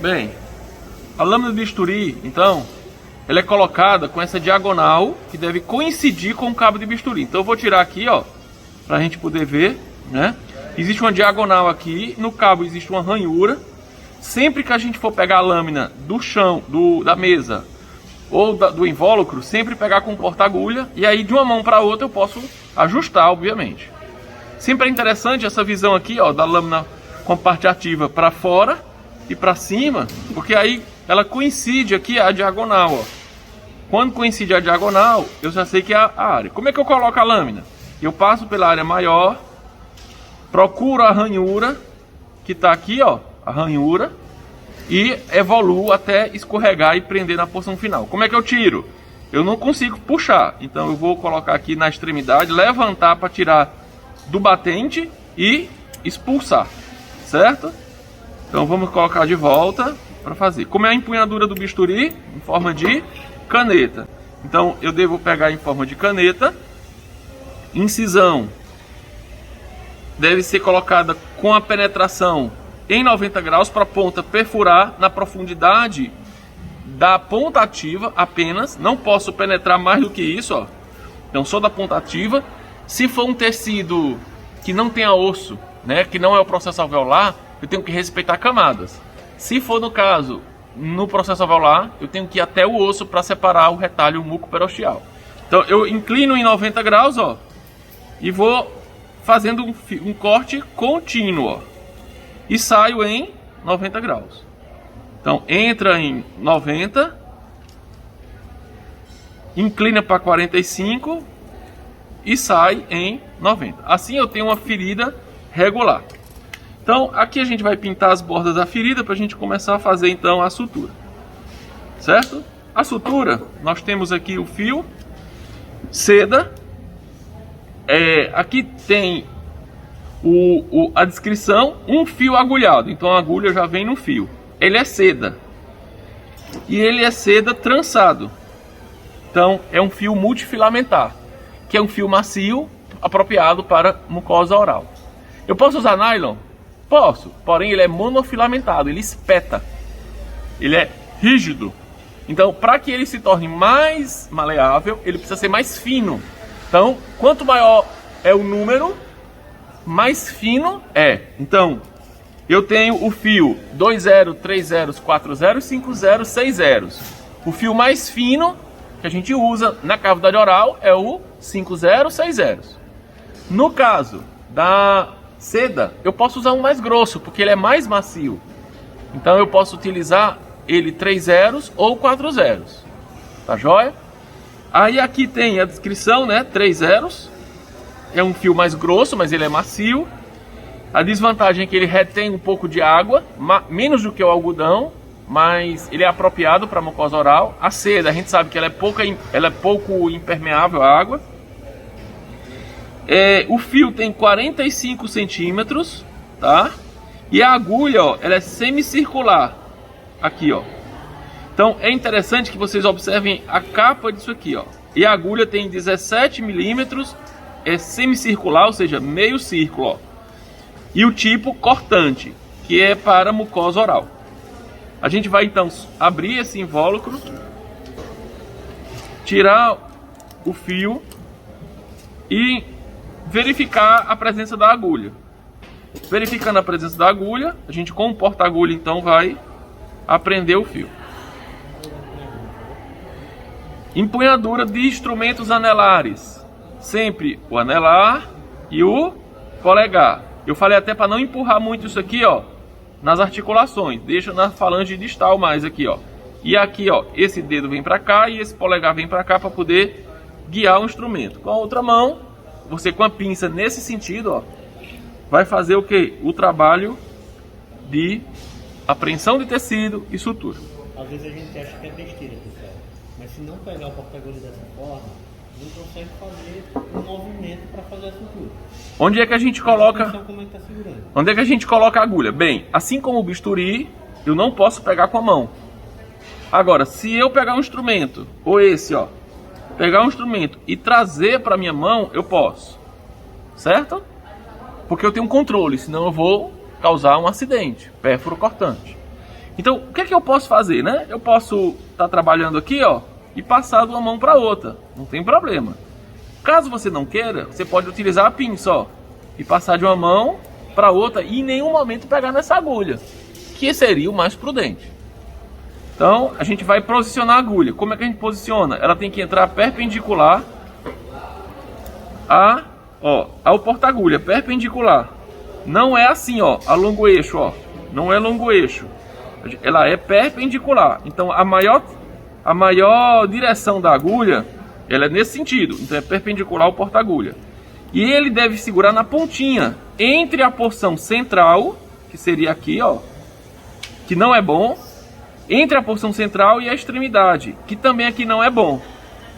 Bem, a lâmina do bisturi, então, ela é colocada com essa diagonal que deve coincidir com o cabo de bisturi. Então eu vou tirar aqui, ó, pra gente poder ver, né? Existe uma diagonal aqui, no cabo existe uma ranhura. Sempre que a gente for pegar a lâmina do chão, da mesa ou do invólucro, sempre pegar com um porta-agulha, e aí de uma mão para outra eu posso ajustar, obviamente. Sempre é interessante essa visão aqui, ó, da lâmina com parte ativa para fora e para cima, porque aí ela coincide aqui a diagonal, ó. Quando coincide a diagonal, eu já sei que é a área. Como é que eu coloco a lâmina? Eu passo pela área maior, procuro a ranhura que está aqui, ó, a ranhura, e evoluo até escorregar e prender na porção final. Como é que eu tiro? Eu não consigo puxar, então eu vou colocar aqui na extremidade, levantar para tirar do batente e expulsar, certo? Então vamos colocar de volta para fazer. Como é a empunhadura do bisturi? Em forma de caneta. Então eu devo pegar em forma de caneta. Incisão deve ser colocada com a penetração em 90 graus para a ponta perfurar na profundidade da ponta ativa apenas. Não posso penetrar mais do que isso, ó. Então só da ponta ativa. Se for um tecido que não tenha osso, né, que não é o processo alveolar, eu tenho que respeitar camadas. Se for no caso, no processo alveolar, eu tenho que ir até o osso para separar o retalho mucoperosteal. Então eu inclino em 90 graus, ó, e vou fazendo um corte contínuo, ó, e saio em 90 graus. Então entra em 90, inclina para 45 e sai em 90. Assim eu tenho uma ferida regular. Então aqui a gente vai pintar as bordas da ferida para a gente começar a fazer então a sutura, certo? A sutura, nós temos aqui o fio, seda, aqui tem a descrição, um fio agulhado, então a agulha já vem no fio. Ele é seda, e ele é seda trançado, então é um fio multifilamentar, que é um fio macio, apropriado para mucosa oral. Eu posso usar nylon? Posso, porém ele é monofilamentado, ele espeta, ele é rígido. Então, para que ele se torne mais maleável, ele precisa ser mais fino. Então, quanto maior é o número, mais fino é. Então, eu tenho o fio 2 0, 3 zeros, 4 zeros, 5 zeros, 6 zeros. O fio mais fino que a gente usa na cavidade oral é o 5 zeros, 6 zeros. No caso da seda, eu posso usar um mais grosso, porque ele é mais macio. Então eu posso utilizar ele 3 zeros ou 4 zeros. Tá joia? Aí aqui tem a descrição, né? 3 zeros. É um fio mais grosso, mas ele é macio. A desvantagem é que ele retém um pouco de água, menos do que o algodão, mas ele é apropriado para mucosa oral. A seda, a gente sabe que ela é pouco impermeável à água. O fio tem 45 centímetros, tá? E a agulha, ó, ela é semicircular. Aqui, ó. Então é interessante que vocês observem a capa disso aqui, ó. E a agulha tem 17 milímetros, é semicircular, ou seja, meio círculo, ó. E o tipo cortante, que é para mucosa oral. A gente vai então abrir esse invólucro, tirar o fio e verificar a presença da agulha. Verificando a presença da agulha, a gente com o porta-agulha então vai aprender o fio. Empunhadura de instrumentos anelares. Sempre o anelar e o polegar. Eu falei até para não empurrar muito isso aqui, ó, nas articulações. Deixa na falange distal mais aqui, ó. E aqui, ó, esse dedo vem para cá e esse polegar vem para cá para poder guiar o instrumento. Com a outra mão, você com a pinça nesse sentido, ó, vai fazer o que? O trabalho de apreensão de tecido e sutura. Às vezes a gente acha que é besteira, pessoal, mas se não pegar o porta-agulha dessa forma, não consegue fazer um movimento para fazer a sutura. Onde é que a gente coloca? Como é que tá segurando. Onde é que a gente coloca a agulha? Bem, assim como o bisturi, eu não posso pegar com a mão. Agora, se eu pegar um instrumento, ou esse, ó, pegar um instrumento e trazer para minha mão, eu posso, certo? Porque eu tenho um controle, senão eu vou causar um acidente, pérfuro cortante. Então, o que é que eu posso fazer, né? Eu posso estar trabalhando aqui, ó, e passar de uma mão para outra, não tem problema. Caso você não queira, você pode utilizar a pinça, ó, e passar de uma mão para outra e em nenhum momento pegar nessa agulha, que seria o mais prudente. Então, a gente vai posicionar a agulha. Como é que a gente posiciona? Ela tem que entrar perpendicular ao porta-agulha, perpendicular. Não é assim, ó, a longo eixo, ó. Não é longo eixo. Ela é perpendicular. Então, a maior direção da agulha, ela é nesse sentido. Então, é perpendicular ao porta-agulha. E ele deve segurar na pontinha, entre a porção central, que seria aqui, ó, que não é bom, entre a porção central e a extremidade, que também aqui não é bom.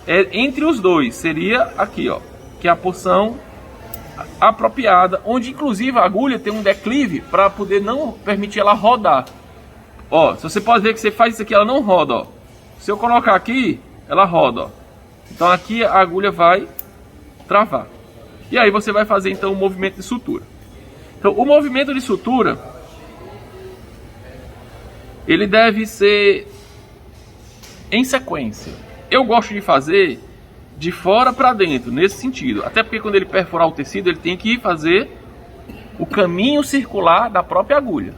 É entre os dois, seria aqui, ó, que é a porção apropriada, onde inclusive a agulha tem um declive para poder não permitir ela rodar. Ó, você pode ver que você faz isso aqui, ela não roda, ó. Se eu colocar aqui, ela roda, ó. Então aqui a agulha vai travar. E aí você vai fazer então o movimento de sutura. Então o movimento de sutura, ele deve ser em sequência. Eu gosto de fazer de fora para dentro, nesse sentido. Até porque quando ele perfurar o tecido, ele tem que fazer o caminho circular da própria agulha.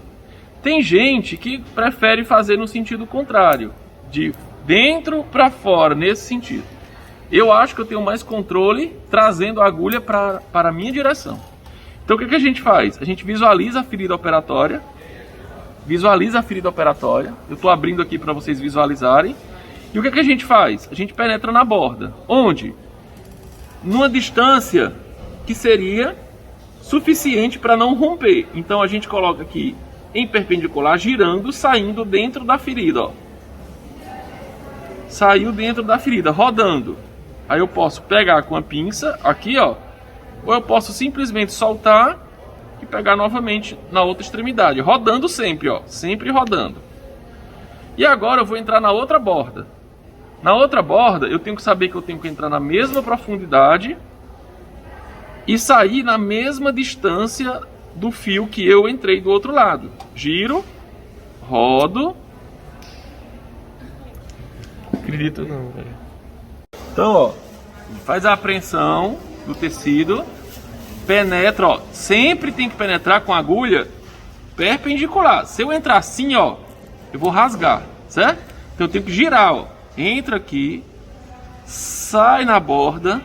Tem gente que prefere fazer no sentido contrário, de dentro para fora, nesse sentido. Eu acho que eu tenho mais controle trazendo a agulha para a minha direção. Então o que a gente faz? A gente visualiza a ferida operatória. Eu estou abrindo aqui para vocês visualizarem. E o que a gente faz? A gente penetra na borda. Onde? Numa distância que seria suficiente para não romper. Então a gente coloca aqui em perpendicular, girando, saindo dentro da ferida, ó. Saiu dentro da ferida, rodando. Aí eu posso pegar com a pinça aqui, ó, ou eu posso simplesmente soltar e pegar novamente na outra extremidade, rodando sempre, ó, sempre rodando. E agora eu vou entrar na outra borda. Na outra borda, eu tenho que saber que eu tenho que entrar na mesma profundidade e sair na mesma distância do fio que eu entrei do outro lado. Giro, rodo. Acredito não, velho. Então, ó, faz a apreensão do tecido, penetra, ó, sempre tem que penetrar com a agulha perpendicular. Se eu entrar assim, ó, eu vou rasgar, certo? Então eu tenho que girar, ó, entra aqui, sai na borda.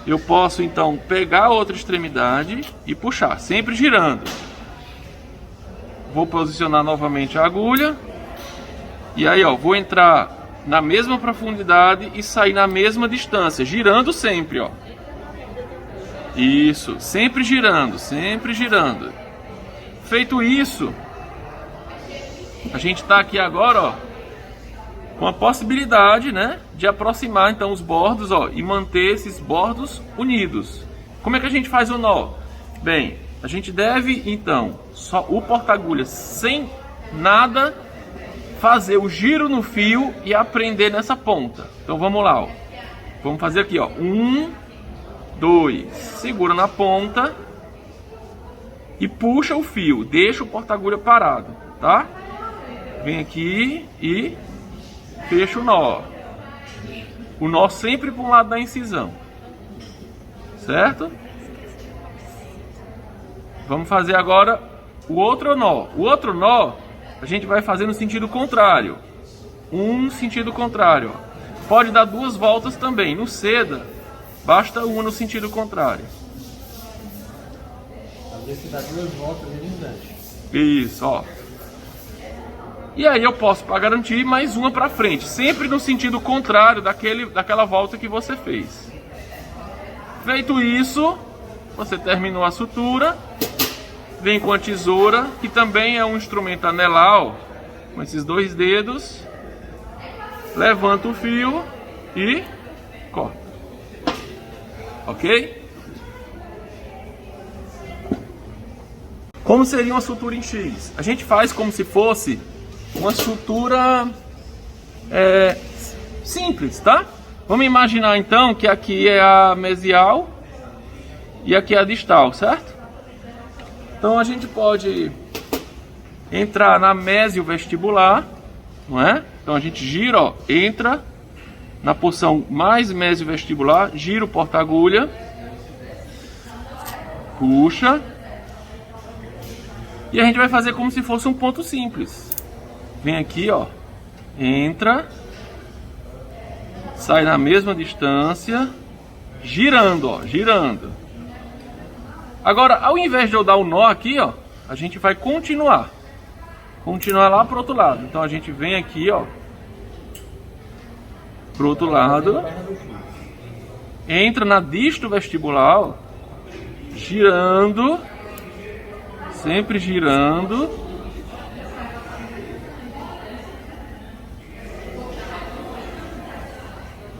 Eu posso então pegar a outra extremidade e puxar, sempre girando. Vou posicionar novamente a agulha. E aí, ó, vou entrar na mesma profundidade e sair na mesma distância, girando sempre, ó. Isso, sempre girando, sempre girando. Feito isso, a gente tá aqui agora, ó, com a possibilidade, né, de aproximar então os bordos, ó, e manter esses bordos unidos. Como é que a gente faz o nó? Bem, a gente deve então, só o porta-agulha sem nada, fazer o giro no fio e aprender nessa ponta. Então vamos lá, ó. Vamos fazer aqui, ó. 1, 2, segura na ponta e puxa o fio, deixa o porta-agulha parado, tá? Vem aqui e fecha o nó. O nó sempre para um lado da incisão, certo? Vamos fazer agora o outro nó. O outro nó a gente vai fazer no sentido contrário. Um sentido contrário. Pode dar duas voltas também. No seda, basta uma no sentido contrário. Às vezes dá duas voltas em instante. Isso, ó. E aí eu posso, para garantir, mais uma para frente. Sempre no sentido contrário daquela volta que você fez. Feito isso, você terminou a sutura. Vem com a tesoura, que também é um instrumento anelar, ó, com esses dois dedos. Levanta o fio e corta. Ok? Como seria uma sutura em X? A gente faz como se fosse uma sutura simples, tá? Vamos imaginar então que aqui é a mesial e aqui é a distal, certo? Então a gente pode entrar na mésio vestibular, não é? Então a gente gira, ó, entra na porção mais mésio vestibular, gira o porta-agulha, puxa, e a gente vai fazer como se fosse um ponto simples. Vem aqui, ó, entra, sai na mesma distância, girando, ó, girando. Agora, ao invés de eu dar o nó aqui, ó, a gente vai continuar lá pro outro lado. Então a gente vem aqui, ó, pro outro lado, entra na disto vestibular, ó, girando, sempre girando.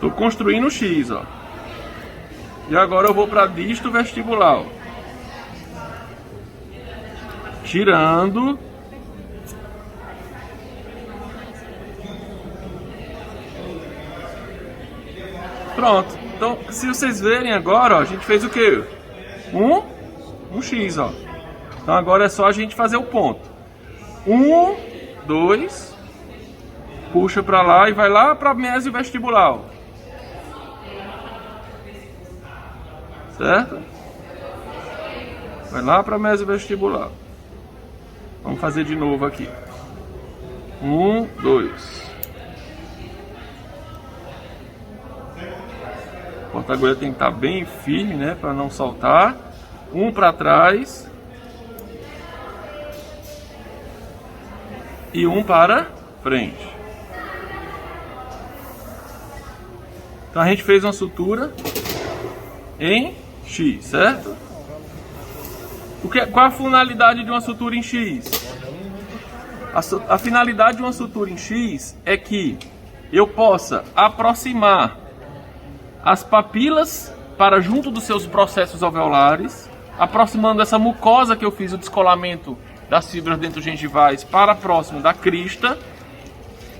Tô construindo o X, ó. E agora eu vou para disto vestibular, ó. Girando. Pronto. Então, se vocês verem agora, ó, a gente fez o quê? Um X, ó. Então agora é só a gente fazer o ponto. 1, 2, puxa para lá e vai lá para mésio vestibular, ó. Certo? Vai lá para mésio vestibular. Vamos fazer de novo aqui. 1, 2. O porta-agulha tem que estar bem firme, né, para não soltar. Um para trás. E um para frente. Então a gente fez uma sutura em X, certo? Qual a finalidade de uma sutura em X? A finalidade de uma sutura em X é que eu possa aproximar as papilas para junto dos seus processos alveolares, aproximando essa mucosa que eu fiz o descolamento das fibras dentogengivais para próximo da crista.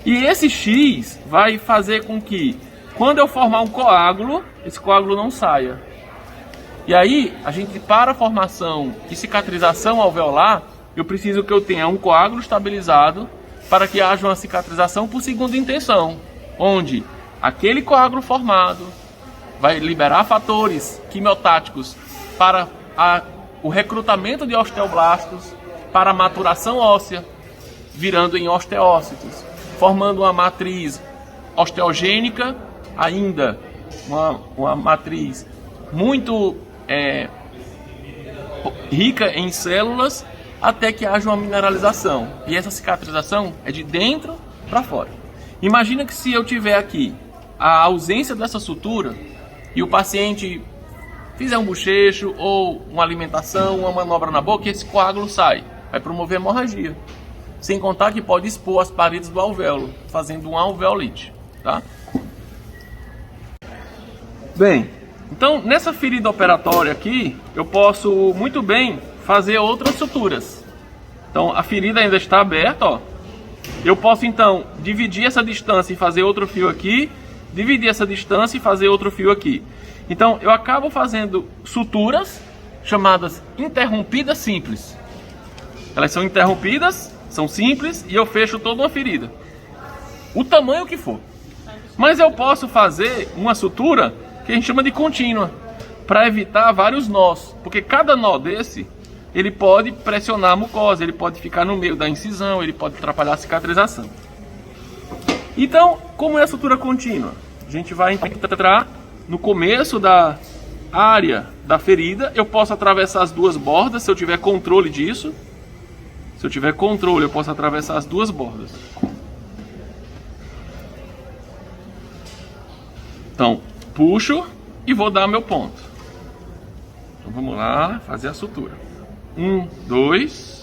E esse X vai fazer com que, quando eu formar um coágulo, esse coágulo não saia. E aí, a gente, para a formação e cicatrização alveolar, eu preciso que eu tenha um coágulo estabilizado para que haja uma cicatrização por segunda intenção, onde aquele coágulo formado vai liberar fatores quimiotáticos para o recrutamento de osteoblastos, para a maturação óssea, virando em osteócitos, formando uma matriz osteogênica, ainda uma matriz muito rica em células, até que haja uma mineralização. E essa cicatrização é de dentro para fora. Imagina que se eu tiver aqui a ausência dessa sutura e o paciente fizer um bochecho ou uma alimentação, uma manobra na boca, esse coágulo sai, vai promover hemorragia. Sem contar que pode expor as paredes do alvéolo, fazendo uma alveolite, tá? Bem, então nessa ferida operatória aqui, eu posso muito bem fazer outras suturas. Então a ferida ainda está aberta, ó. Eu posso então dividir essa distância e fazer outro fio aqui, dividir essa distância e fazer outro fio aqui. Então eu acabo fazendo suturas chamadas interrompidas simples. Elas são interrompidas, são simples e eu fecho toda uma ferida. O tamanho que for. Mas eu posso fazer uma sutura que a gente chama de contínua, para evitar vários nós. Porque cada nó desse, ele pode pressionar a mucosa, ele pode ficar no meio da incisão, ele pode atrapalhar a cicatrização. Então, como é a sutura contínua? A gente vai entrar no começo da área da ferida. Eu posso atravessar as duas bordas, se eu tiver controle disso. Se eu tiver controle, eu posso atravessar as duas bordas. Então, puxo e vou dar meu ponto. Então vamos lá, fazer a sutura. 1, 2.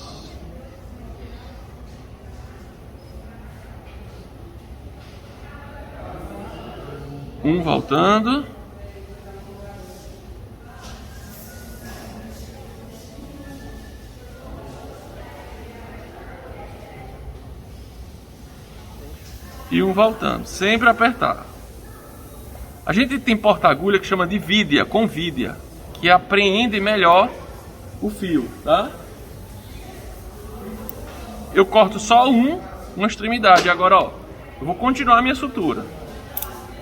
Um voltando. E um voltando, sempre apertar. A gente tem porta-agulha que chama de vídea, com vídea, que apreende melhor o fio, tá? eu corto só uma extremidade. Agora, ó, eu vou continuar a minha sutura.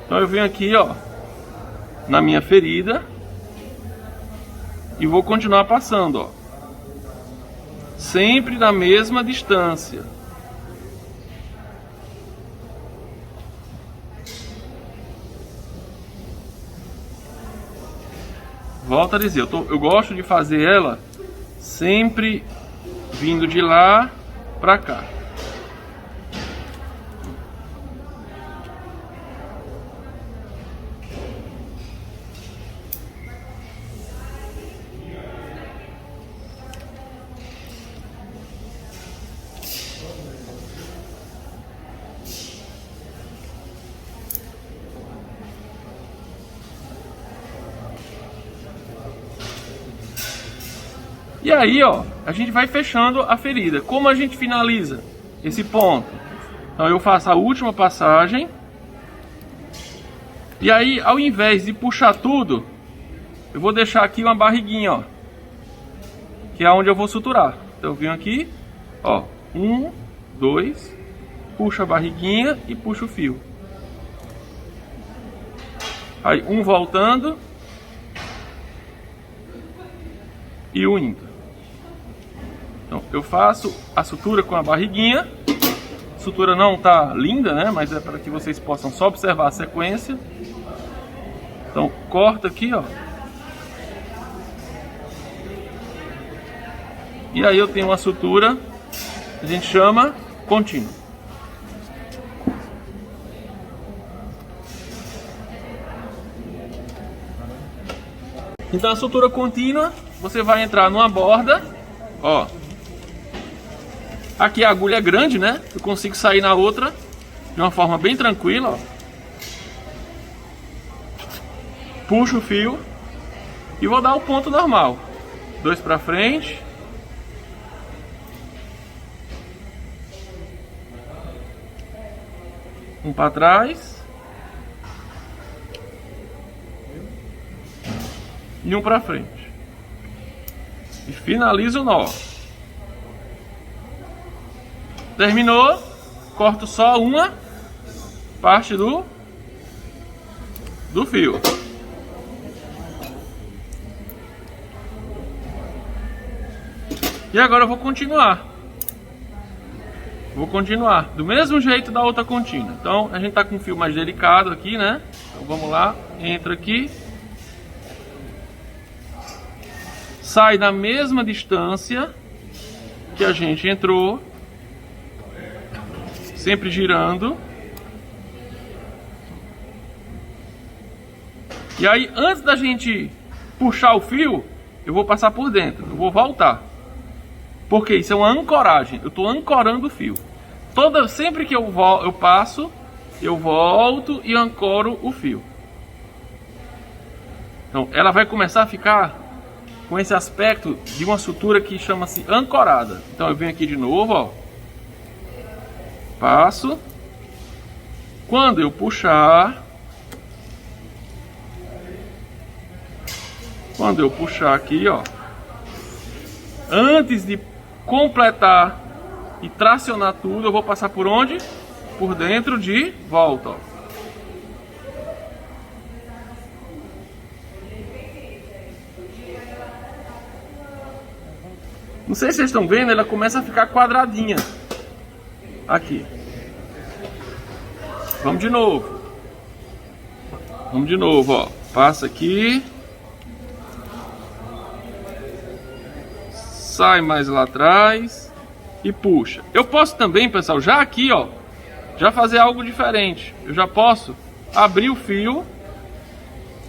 Então eu venho aqui, ó, na minha ferida e vou continuar passando, ó, sempre na mesma distância. Volto a dizer, eu gosto de fazer ela sempre vindo de lá pra cá. E aí, ó, a gente vai fechando a ferida. Como a gente finaliza esse ponto? Então eu faço a última passagem. E aí, ao invés de puxar tudo, eu vou deixar aqui uma barriguinha, ó, que é onde eu vou suturar. Então eu venho aqui, ó, 1, 2, puxo a barriguinha e puxo o fio. Aí um voltando e o indo. Então eu faço a sutura com a barriguinha. A sutura não tá linda, né? Mas é para que vocês possam só observar a sequência. Então corta aqui, ó. E aí eu tenho uma sutura que a gente chama contínua. Então a sutura contínua, você vai entrar numa borda, ó. Aqui a agulha é grande, né? Eu consigo sair na outra de uma forma bem tranquila, ó. Puxo o fio e vou dar o ponto normal. 2 para frente. Um para trás. E um para frente. E finalizo o nó. Terminou, corto só uma parte do fio. E agora eu vou continuar. Vou continuar do mesmo jeito da outra contínua. Então a gente tá com um fio mais delicado aqui, né? Então vamos lá, entra aqui. Sai da mesma distância que a gente entrou. Sempre girando. E aí, antes da gente puxar o fio, eu vou passar por dentro. Eu vou voltar. Porque isso é uma ancoragem. Eu estou ancorando o fio. Sempre que eu passo, eu volto e ancoro o fio. Então, ela vai começar a ficar com esse aspecto de uma sutura que chama-se ancorada. Então, eu venho aqui de novo, ó. Passo. Quando eu puxar, aqui, ó, antes de completar e tracionar tudo, eu vou passar por onde? Por dentro de volta, ó. Não sei se vocês estão vendo, ela começa a ficar quadradinha. Aqui. Vamos de novo. Ó. Passa aqui. Sai mais lá atrás. E puxa. Eu posso também, pessoal, já aqui, ó, já fazer algo diferente. Eu já posso abrir o fio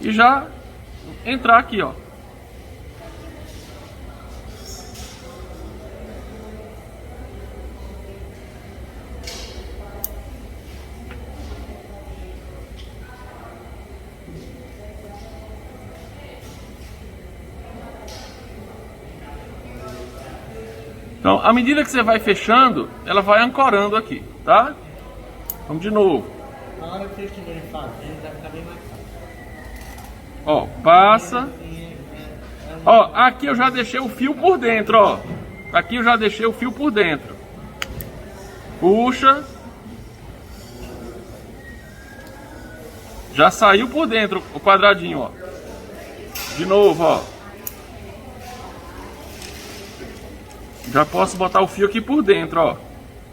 e já entrar aqui, ó. Então, à medida que você vai fechando, ela vai ancorando aqui, tá? Vamos de novo. Na hora que vocês estiverem fazendo, vai ficar bem mais fácil. Ó, passa. Ó, aqui eu já deixei o fio por dentro, ó. Aqui eu já deixei o fio por dentro. puxa. Já saiu por dentro o quadradinho, ó. De novo, ó. Já posso botar o fio aqui por dentro, ó.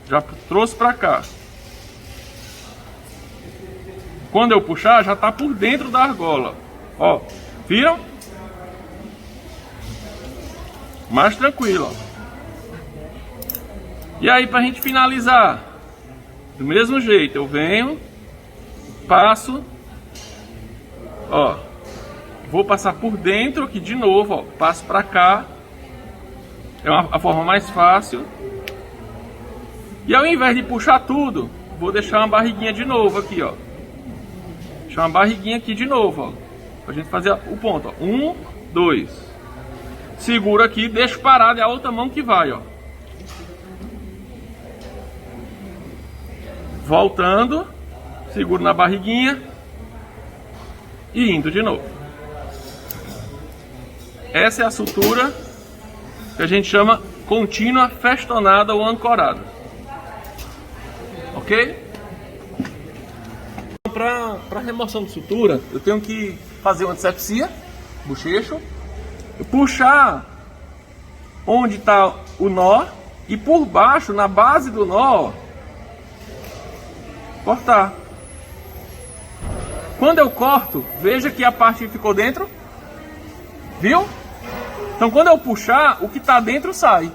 Já trouxe pra cá. Quando eu puxar, já tá por dentro da argola. Ó, viram? Mais tranquilo, ó. E aí, pra gente finalizar, do mesmo jeito, eu venho, passo, ó, vou passar por dentro aqui de novo, ó, passo pra cá, é a forma mais fácil. E ao invés de puxar tudo, vou deixar uma barriguinha de novo aqui, ó. Deixar uma barriguinha aqui de novo, ó, pra gente fazer o ponto, ó. 1, 2. Seguro aqui, deixo parado, é a outra mão que vai, ó. Voltando, seguro na barriguinha e indo de novo. Essa é a sutura que a gente chama contínua, festonada ou ancorada. Ok? Para remoção de sutura, eu tenho que fazer uma disepsia, bochecho, puxar onde está o nó e por baixo, na base do nó, cortar. Quando eu corto, veja que a parte que ficou dentro, viu? Então quando eu puxar, o que está dentro sai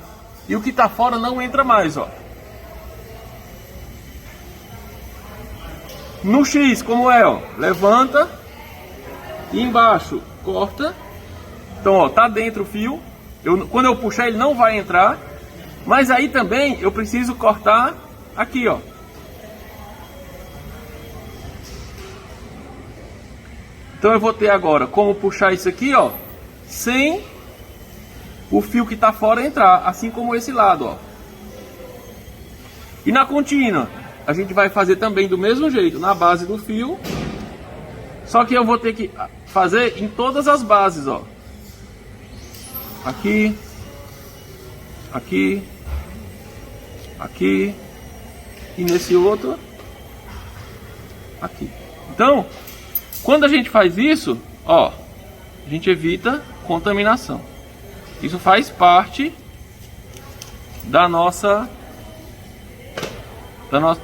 e o que está fora não entra mais, ó. No X, como é, ó, levanta e embaixo corta. Então, ó, tá dentro o fio. Quando eu puxar, ele não vai entrar. Mas aí também eu preciso cortar aqui, ó. Então eu vou ter agora como puxar isso aqui, ó, sem o fio que tá fora entrar, assim como esse lado, ó. E na contínua, a gente vai fazer também do mesmo jeito, na base do fio. Só que eu vou ter que fazer em todas as bases, ó. Aqui, aqui, aqui e nesse outro aqui. Então, quando a gente faz isso, ó, a gente evita contaminação. Isso faz parte da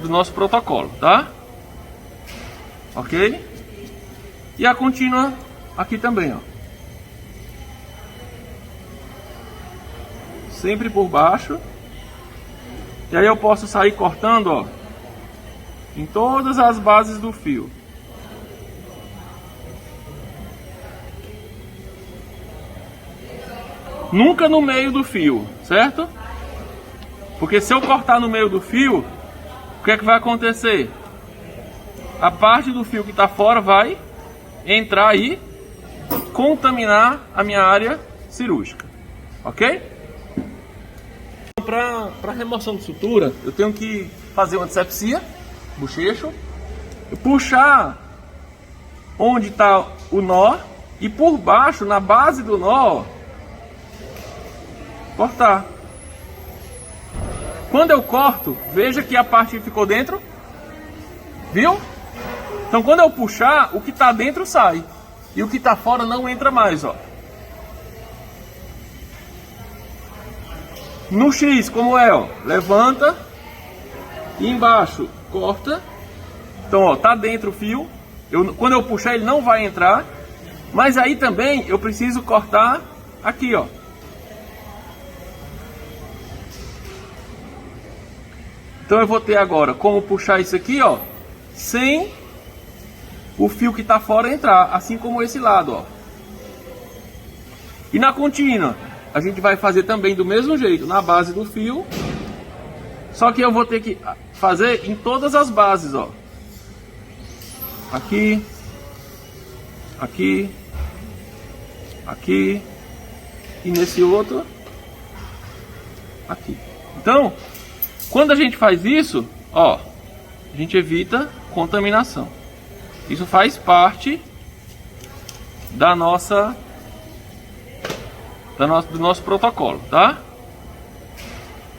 do nosso protocolo, tá? Ok? E a contínua aqui também, ó. Sempre por baixo. E aí eu posso sair cortando, ó, em todas as bases do fio. Nunca no meio do fio, certo? Porque se eu cortar no meio do fio, o que é que vai acontecer? A parte do fio que está fora vai entrar aí, contaminar a minha área cirúrgica, ok? Para remoção de sutura, eu tenho que fazer uma disepsia, bochecho, puxar onde está o nó e por baixo, na base do nó, cortar. Quando eu corto, veja que a parte que ficou dentro, viu? Então quando eu puxar, o que está dentro sai e o que está fora não entra mais, ó. No X, como é, ó, levanta e embaixo corta. Então, ó, tá dentro o fio. Quando eu puxar, ele não vai entrar. Mas aí também eu preciso cortar aqui, ó. Então eu vou ter agora como puxar isso aqui, ó, sem o fio que tá fora entrar, assim como esse lado, ó. E na contínua, a gente vai fazer também do mesmo jeito, na base do fio. Só que eu vou ter que fazer em todas as bases, ó. Aqui, aqui, aqui e nesse outro aqui. Então, quando a gente faz isso, ó, a gente evita contaminação. Isso faz parte do nosso protocolo, tá?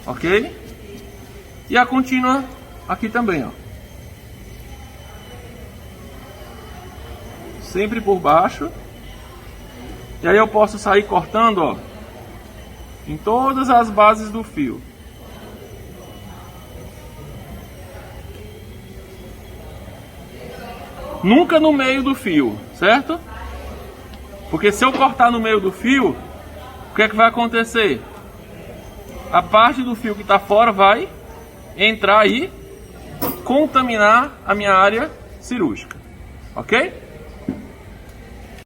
Ok? E a contínua aqui também, ó. Sempre por baixo. E aí eu posso sair cortando, ó, em todas as bases do fio. Nunca no meio do fio, certo? Porque se eu cortar no meio do fio, o que é que vai acontecer? A parte do fio que está fora vai entrar aí, contaminar a minha área cirúrgica, ok?